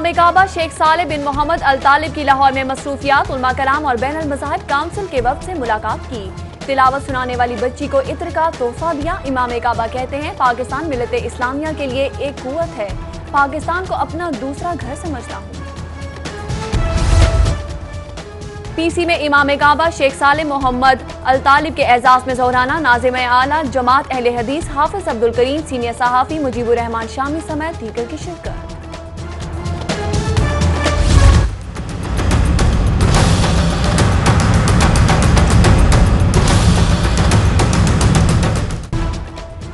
इमाम काबा शेख साले बिन मोहम्मद अल तालिब की लाहौर में मसरूफियात, उलमा कराम और बैन अल मज़ाहिब काउंसिल के वफ़द से मुलाकात की। तिलावत सुनाने वाली बच्ची को इत्र का तोहफा दिया। इमाम काबा कहते हैं पाकिस्तान मिलत इस्लामिया के लिए एक कुव्वत है, पाकिस्तान को अपना दूसरा घर समझता हूँ। पीसी में इमाम काबा शेख साले मोहम्मद अल तालिब के एजाज में ज़ोहराना नाज़िम आला जमात अहले हदीस हाफिज अब्दुल करीम, सीनियर सहाफ़ी मुजीबुर रहमान शामी समेत दीगर की शिरकत।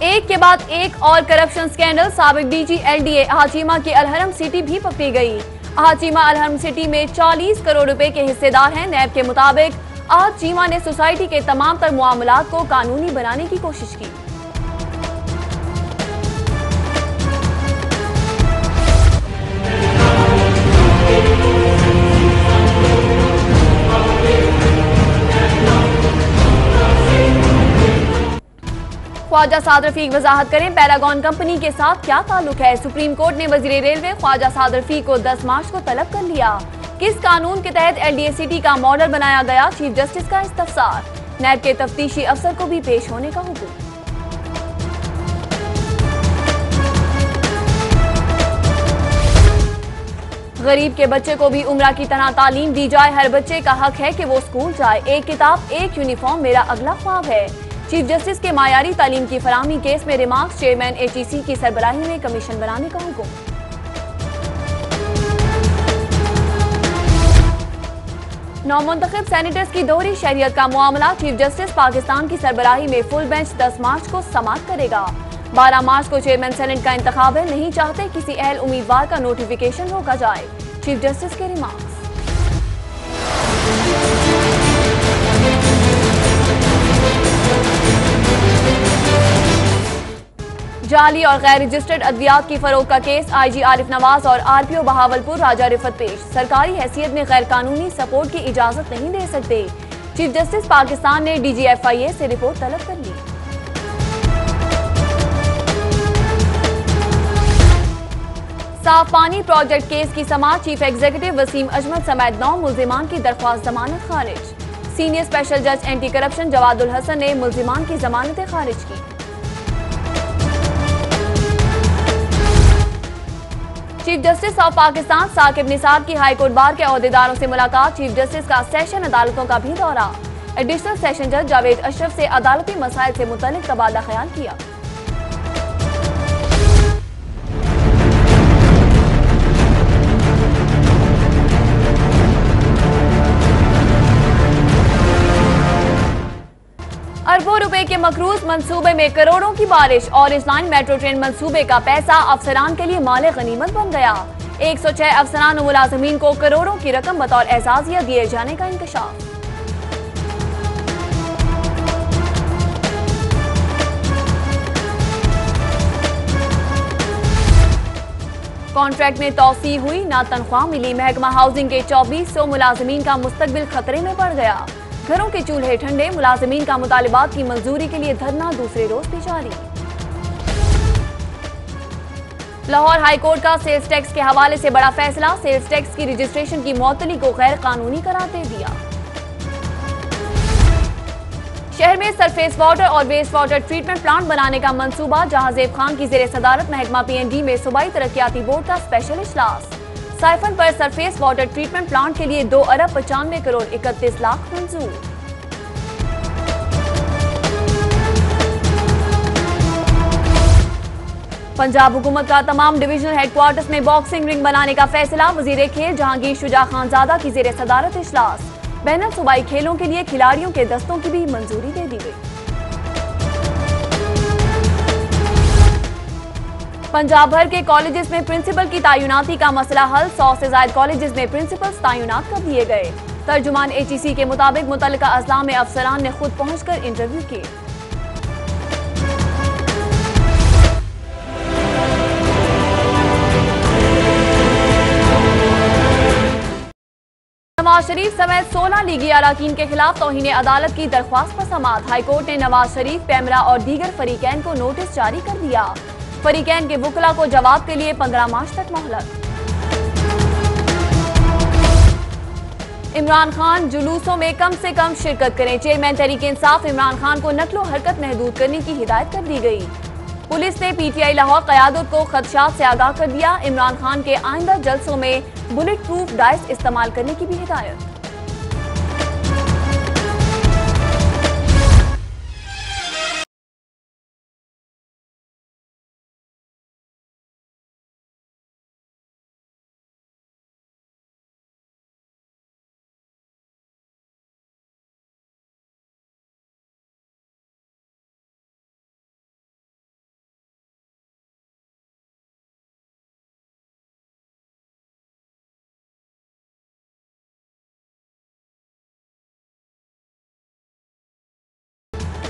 एक के बाद एक और करप्शन स्कैंडल। साबिक डीजी एलडीए हाजीमा की अलहरम सिटी भी पकड़ी गई। हाजीमा अलहरम सिटी में 40 करोड़ रुपए के हिस्सेदार हैं। नैब के मुताबिक हाजीमा ने सोसाइटी के तमाम तर मामलात को कानूनी बनाने की कोशिश की। ख्वाजा साद रफीक वजाहत करें, पैरागॉन कंपनी के साथ क्या ताल्लुक है। सुप्रीम कोर्ट ने वजीर रेलवे ख्वाजा साद रफीक को 10 मार्च को तलब कर लिया। किस कानून के तहत एलडीए सिटी का मॉडल बनाया गया, चीफ जस्टिस का इस्तफसार। नैब के तफ्तीशी अफसर को भी पेश होने का हुक्म। गरीब के बच्चे को भी उम्रा की तरह तालीम दी जाए, हर बच्चे का हक है कि वो स्कूल जाए। एक किताब एक यूनिफॉर्म मेरा अगला ख्वाब है। चीफ जस्टिस के मायारी तालीम की फराहमी केस में रिमार्क्स। चेयरमैन एचईसी की सरबराही में कमीशन बनाने का हुक्म। नौमुंतखब सेनेटर्स की दोहरी शहरियत का मामला। चीफ जस्टिस पाकिस्तान की सरबराही में फुल बेंच 10 मार्च को समाअत करेगा। 12 मार्च को चेयरमैन सेनेट का इंतखाब है, नहीं चाहते किसी अहल उम्मीदवार का नोटिफिकेशन रोका जाए। चीफ जस्टिस के रिमार्क्स। जाली और गैर रजिस्टर्ड अद्वियात की फरोख्त का केस। आईजी आरिफ नवाज और आरपीओ बहावलपुर राजा रिफत पेश। सरकारी हैसियत में गैर कानूनी सपोर्ट की इजाजत नहीं दे सकते। चीफ जस्टिस पाकिस्तान ने डीजीएफआईए से रिपोर्ट तलब कर ली। साफ पानी प्रोजेक्ट केस की समाअत। चीफ एग्जीक्यूटिव वसीम अजमत समेत 9 मुल्जिमान की दरख्वास्त जमानत खारिज। सीनियर स्पेशल जज एंटी करप्शन जवादुल हसन ने मुल्जिमान की जमानतें खारिज की। Chief justice of Pakistan Saqib Nisar की हाईकोर्ट बार के अहदेदारों से मुलाकात। चीफ जस्टिस का सेशन अदालतों का भी दौरा। एडिशनल सेशन जज जावेद अशरफ से अदालती मसाइल से मुतल्लिक तबादला ख्याल किया। अरबों रुपए के मकरूज मंसूबे में करोड़ों की बारिश। ऑरेंज लाइन मेट्रो ट्रेन मंसूबे का पैसा अफसरान के लिए माले गनीमत बन गया। 106 अफसरान और मुलाजमीन को करोड़ों की रकम बतौर एजाजिया दिए जाने का इंकशाफ। कॉन्ट्रैक्ट में तौसी हुई, ना तनख्वाह मिली। महकमा हाउसिंग के 2400 मुलाजमीन का मुस्तकबिल खतरे में पड़ गया। घरों के चूल्हे ठंडे। मुलाजमीन का मुतालिबात की मंजूरी के लिए धरना दूसरे रोज भी जारी। लाहौर हाईकोर्ट का सेल्स टैक्स के हवाले से बड़ा फैसला। सेल्स टैक्स की रजिस्ट्रेशन की मौतली को गैर कानूनी करार दे दिया। शहर में सरफेस वाटर और वेस्ट वाटर ट्रीटमेंट प्लांट बनाने का मंसूबा। जहांजेब खान की जेर सदारत महकमा पीएनडी में सूबाई तरक्याती बोर्ड का स्पेशल इजलास। साइफन पर सरफेस वाटर ट्रीटमेंट प्लांट के लिए 2 अरब 95 करोड़ 31 लाख मंजूर। पंजाब हुकूमत का तमाम डिविजनल हेडक्वार्टर्स में बॉक्सिंग रिंग बनाने का फैसला। वजीर खेल जहांगीर शुजा खानजादा की जेर सदारत इजलास। बैनुल सूबाई खेलों के लिए खिलाड़ियों के दस्तों की भी मंजूरी दे दी गई। पंजाब भर के कॉलेजेस में प्रिंसिपल की तायुनाती का मसला हल। 100 से ज्यादा कॉलेजेस में प्रिंसिपल्स तायुनात कर दिए गए। तर्जुमान एचईसी के मुताबिक मुतल्लिका अजला में अफसरान ने खुद पहुंचकर इंटरव्यू किए। नवाज शरीफ समेत 16 लीगी अराकीन के खिलाफ तौहीन अदालत की दरख्वास्त पर समाअत। हाईकोर्ट ने नवाज शरीफ, पैमरा और दीगर फरीकैन को नोटिस जारी कर दिया। फरीकैन के वुकला को जवाब के लिए 15 मार्च तक मोहलत। इमरान खान जुलूसों में कम से कम शिरकत करें। चेयरमैन तहरीके इंसाफ इमरान खान को नकलो हरकत महदूद करने की हिदायत कर दी गई। पुलिस ने पीटीआई लाहौर क़यादत को खदशात से आगाह कर दिया। इमरान खान के आइंदा जलसों में बुलेट प्रूफ डाइस इस्तेमाल करने की भी हिदायत।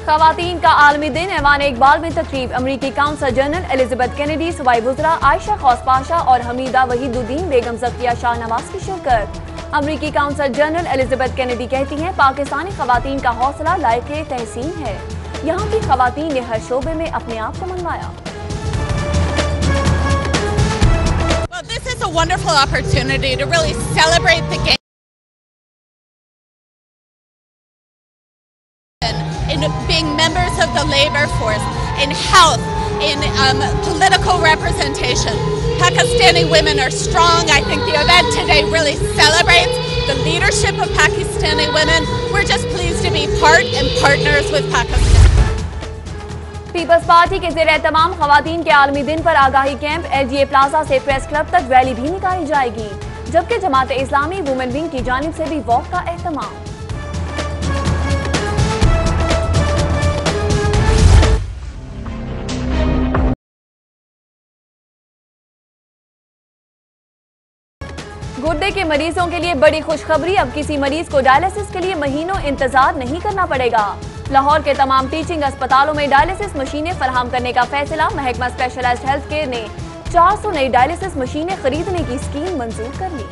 ख़वातीन का आलमी दिन ऐवान इकबाल में तकरीब। अमरीकी काउंसल जनरल एलिजाबेथ कैनेडी, सूबाई वुज़रा आयशा खौस पाशा और हमीदा वहीदुद्दीन बेगम ज़किया शाहनवाज की शिरकत। अमरीकी काउंसल जनरल एलिजाबेथ कैनेडी कहती हैं, पाकिस्तानी ख़वातीन का हौसला लायके तहसीन है। यहाँ की ख़वातीन ने हर शोबे में अपने आप को मनवाया। Well, this is a wonderful opportunity to really celebrate the game. In being members of the labor force, in health, in political representation. Pakistani women are strong. I think the event today really celebrates the leadership of Pakistani women. We're just pleased to be part and partners with Pakistan. Peoples Party के ज़ेर तमाम ख़वातीन के आलमी दिन पर आगाही camp LGA plaza से प्रेस क्लब तक रैली भी निकाली जाएगी, जबकि जमात इस्लामी वुमेन विंग की जानिब से भी वॉक का एहतमाम। गुर्दे के मरीजों के लिए बड़ी खुशखबरी, अब किसी मरीज को डायलिसिस के लिए महीनों इंतजार नहीं करना पड़ेगा। लाहौर के तमाम टीचिंग अस्पतालों में डायलिसिस मशीनें फराहम करने का फैसला। महकमा स्पेशलाइज्ड हेल्थ केयर ने 400 नई डायलिसिस मशीनें खरीदने की स्कीम मंजूर कर ली।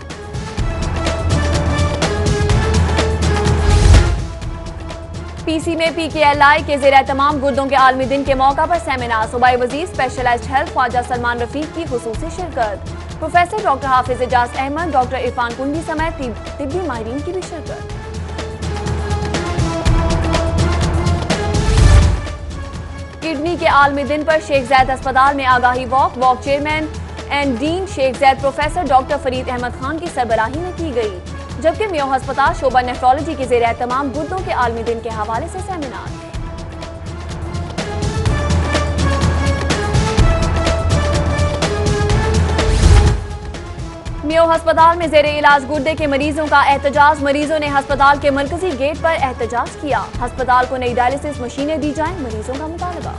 पीसी में PKLI के ज़ेर तमाम गुर्दों के आलमी दिन के मौका पर सेमिनार। सूबाई वजीर स्पेशलाइज्ड हेल्थ ख्वाजा सलमान रफीक की खुसूसी शिरकत। प्रोफेसर डॉक्टर हाफिज एजाज अहमद, डॉक्टर इरफान कुंडी समेत तिब्बी माहिरीन की भी शिरकत। किडनी के आलमी दिन पर शेख ज़ैद अस्पताल में आगाही walk. Chairman and dean Sheikh Zayed professor doctor Farid Ahmed Khan की सरबराही में की गई, जबकि मेयो अस्पताल शोबा नेफ्रोलॉजी के ज़ेर तमाम गुर्दों के आलमी दिन के हवाले से सेमिनार। मेयो अस्पताल में ज़ेरे इलाज गुर्दे के मरीजों का एहतजाज। मरीजों ने अस्पताल के मरकजी गेट पर एहतजाज किया। अस्पताल को नई डायलिसिस मशीनें दी जाएं, मरीजों का मुतालबा।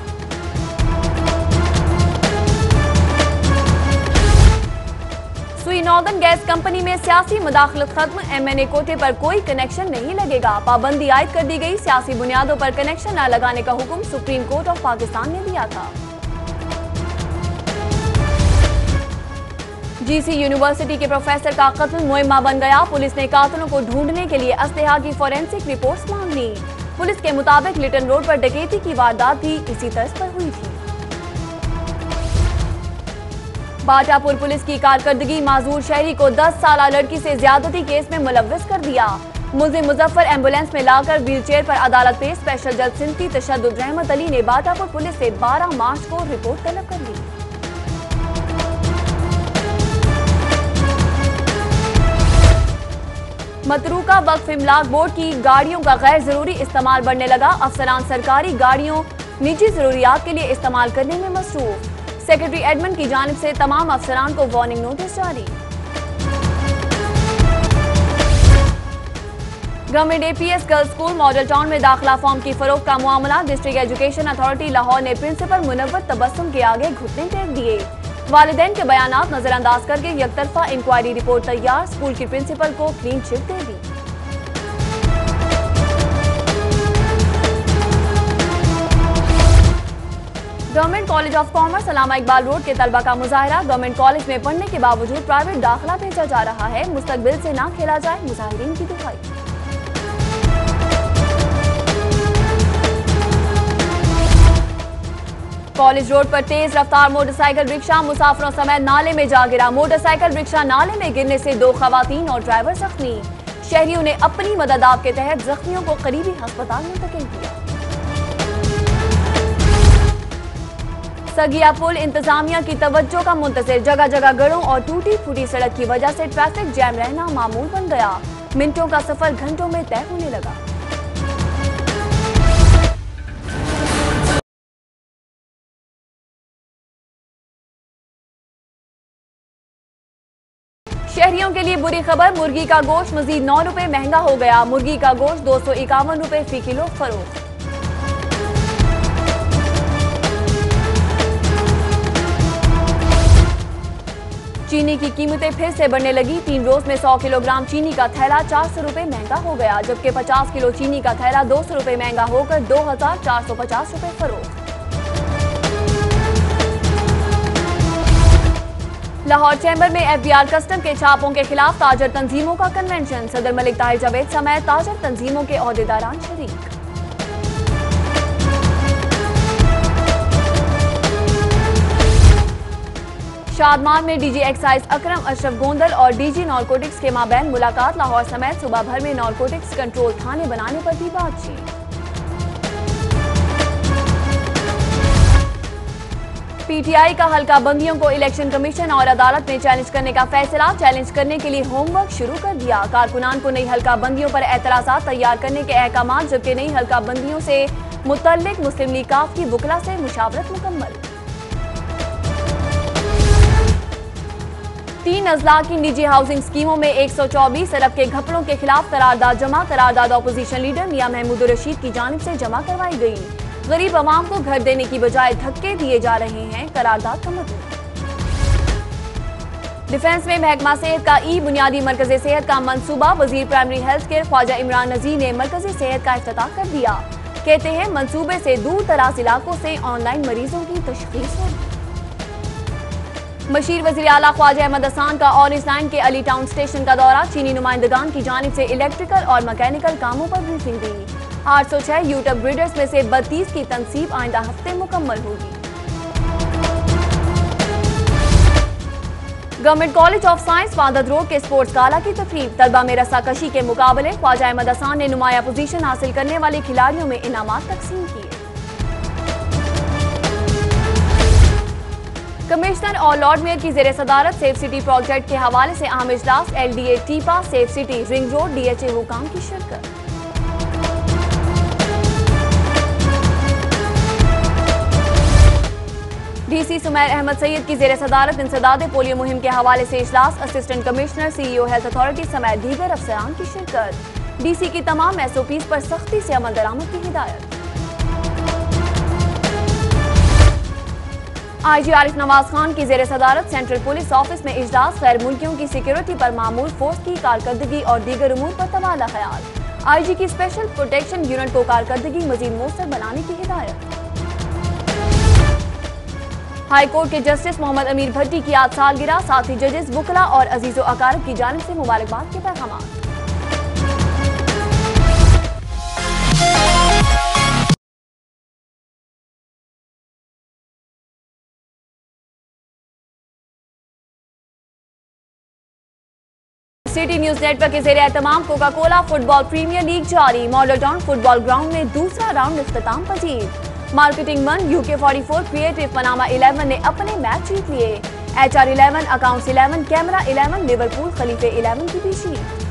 सुई नॉर्दर्न गैस कंपनी में सियासी मुदाखलत खत्म। MNA कोटे पर कोई कनेक्शन नहीं लगेगा। पाबंदी आयद कर दी गई। सियासी बुनियादों पर कनेक्शन न लगाने का हुक्म सुप्रीम कोर्ट ऑफ पाकिस्तान ने दिया था। GC यूनिवर्सिटी के प्रोफेसर का कत्ल मुहिम्मा बन गया। पुलिस ने कातिलों को ढूंढने के लिए असलहा की फोरेंसिक रिपोर्ट्स मांग ली। पुलिस के मुताबिक लिटन रोड पर डकैती की वारदात भी इसी तर्ज पर हुई थी। बाटापुर पुलिस की कारकर्दगी, माजूर शहरी को 10 साला लड़की से ज्यादती केस में मुलव्वस कर दिया। मुल्जिम मुजफ्फर एम्बुलेंस में लाकर व्हीलचेयर पर अदालत पेश। स्पेशल जज सिंधी तशद्दुद रहमत अली ने बाटापुर पुलिस से 12 मार्च को रिपोर्ट तलब कर ली। मतरूका वक्फ इमलाक बोर्ड की गाड़ियों का गैर जरूरी इस्तेमाल बढ़ने लगा। अफसरान सरकारी गाड़ियों निजी जरूरियात के लिए इस्तेमाल करने में मसरूफ। सेक्रेटरी एडमन की जानिब से तमाम अफसरान को वार्निंग नोटिस जारी। Government APS girls school model town में दाखिला फॉर्म की फरोख्त का मामला। डिस्ट्रिक्ट एजुकेशन अथॉरिटी लाहौर ने प्रिंसिपल मुनव्वर तबस्सुम के आगे घुटने टेक दिए। वालिदैन के बयानात नजरअंदाज करके यकतरफा इंक्वायरी रिपोर्ट तैयार। स्कूल की प्रिंसिपल को clean chit they the. Government college of commerce Allama Iqbal road के तलबा का मुजाहरा। गवर्नमेंट कॉलेज में पढ़ने के बावजूद प्राइवेट दाखिला भेजा जा रहा है। मुस्तकबिल से ना खेला जाए, मुजाहिरीन की दुहाई। कॉलेज रोड पर तेज रफ्तार मोटरसाइकिल रिक्शा मुसाफिरों समेत नाले में जा गिरा। मोटरसाइकिल रिक्शा नाले में गिरने से 2 खवातीन और ड्राइवर जख्मी। शहरियों ने अपनी मदद आप के तहत जख्मियों को करीबी अस्पताल मुंतकिल किया। सगिया पुल इंतजामिया की तवज्जो का मुंतज़िर, जगह जगह गड़ों और टूटी फूटी सड़क की वजह से ट्रैफिक जैम रहना मामूल बन गया। मिनटों का सफर घंटों में तय होने लगा। शहरियों के लिए बुरी खबर, मुर्गी का गोश्त मजीद 9 रुपए महंगा हो गया। मुर्गी का गोश्त 251 रुपए फी किलो फरोख्त। चीनी की कीमतें फिर से बढ़ने लगी। 3 रोज में 100 किलोग्राम चीनी का थैला 400 रुपए महंगा हो गया, जबकि 50 किलो चीनी का थैला 200 रुपए महंगा होकर 2450 रुपए फरोख्त। लाहौर चैम्बर में FBI कस्टम के छापों के खिलाफ ताजर तंजीमों का कन्वेंशन, सदर मलिक ताहिर जावेद समेत ताजर तंजीमों के ओहदेदारान शरीक। शादमान में DG एक्साइज अकरम अशरफ गोंदल और DG नारकोटिक्स के माबैन मुलाकात। लाहौर समेत सूबा भर में नारकोटिक्स कंट्रोल थाने बनाने पर भी बातचीत। PTI का हल्का बंदियों को इलेक्शन कमीशन और अदालत में चैलेंज करने का फैसला, चैलेंज करने के लिए होमवर्क शुरू कर दिया। कारकुनान को नई हल्का बंदियों पर एतराज़ात तैयार करने के अहकाम, जबकि नई हल्का बंदियों से मुतल्लिक मुस्लिम लीग काफ की वुकला से मुशावरत मुकम्मल। 3 अजला की निजी हाउसिंग स्कीमों में 124 अरब के घपलों के खिलाफ करारदाद जमा। करारदाद अपोजिशन लीडर मियां महमूद रशीद की जानिब से जमा करवाई गई। गरीब आवाम को घर देने की बजाय धक्के दिए जा रहे हैं, करारदाद का मतलब। डिफेंस में महकमा सेहत का बुनियादी मरकज़ी सेहत का मंसूबा। वजीर primary health care Khawaja Imran Nazir ने मरकज़ी सेहत का इफ्तिताह कर दिया। कहते हैं मंसूबे से दूर दराज इलाकों से ऑनलाइन मरीजों की तशखीस होगी। मशीर वज़ीर आला ख्वाजा अहमद हसन का ऑरेंज लाइन के अली टाउन स्टेशन का दौरा। चीनी नुमाइंदगान की जानिब से इलेक्ट्रिकल और मैकेनिकल कामों पर ब्रीफिंग दी। 806 यूटब ग्रिडर्स में से 32 की तनसीब आइंदा हफ्ते मुकम्मल होगी। Government college of science Wahdat road के स्पोर्ट्स गाला की तकरीब। तलबा में रस्साकशी के मुकाबले ख्वाजा अहमद हसन ने नुमाया पोजीशन हासिल करने वाले खिलाड़ियों में इनामात तकसीम किए। कमिश्नर और लॉर्ड मेयर की जेर सदारत सेफ सिटी प्रोजेक्ट के हवाले से अहम इजलास। LDA टीपा, safe city, ring road, DHA हुकाम की शिरकत। DC सुमैर अहमद सैयद की जेर सदारत इंसदाद पोलियो मुहिम के हवाले से इजलास। Assistant commissioner, CEO health authority समेत दीगर अफसरान की शिरकत। DC की तमाम SOPs पर सख्ती से अमल दरामद की हिदायत। IG आरिफ नवाज खान की जेर सदारत सेंट्रल पुलिस ऑफिस में इजलास। गैर मुल्कियों की सिक्योरिटी पर मामूल फोर्स की कारकर्दगी और दीगर उमूर पर तबादला ख्याल। IG की स्पेशल प्रोटेक्शन यूनिट को कारकर्दगी मजीद मौसर बनाने की हिदायत। हाई कोर्ट के जस्टिस मोहम्मद अमीर भट्टी की आज सालगिरह। साथी जजेस, वुकला और अजीजो अकारब की जानिब से मुबारकबाद के पैगाम। सिटी न्यूज नेटवर्क के जेर एहतमाम Coca Cola football premier league जारी। मॉडल टाउन फुटबॉल ग्राउंड में दूसरा राउंड इख्तिताम पजीर। Marketing one, UK44, creative, Panama 11 ने अपने मैच जीत लिए। HR 11, अकाउंट्स 11, कैमरा 11, लिवरपूल खलीफे 11 की भी जीत।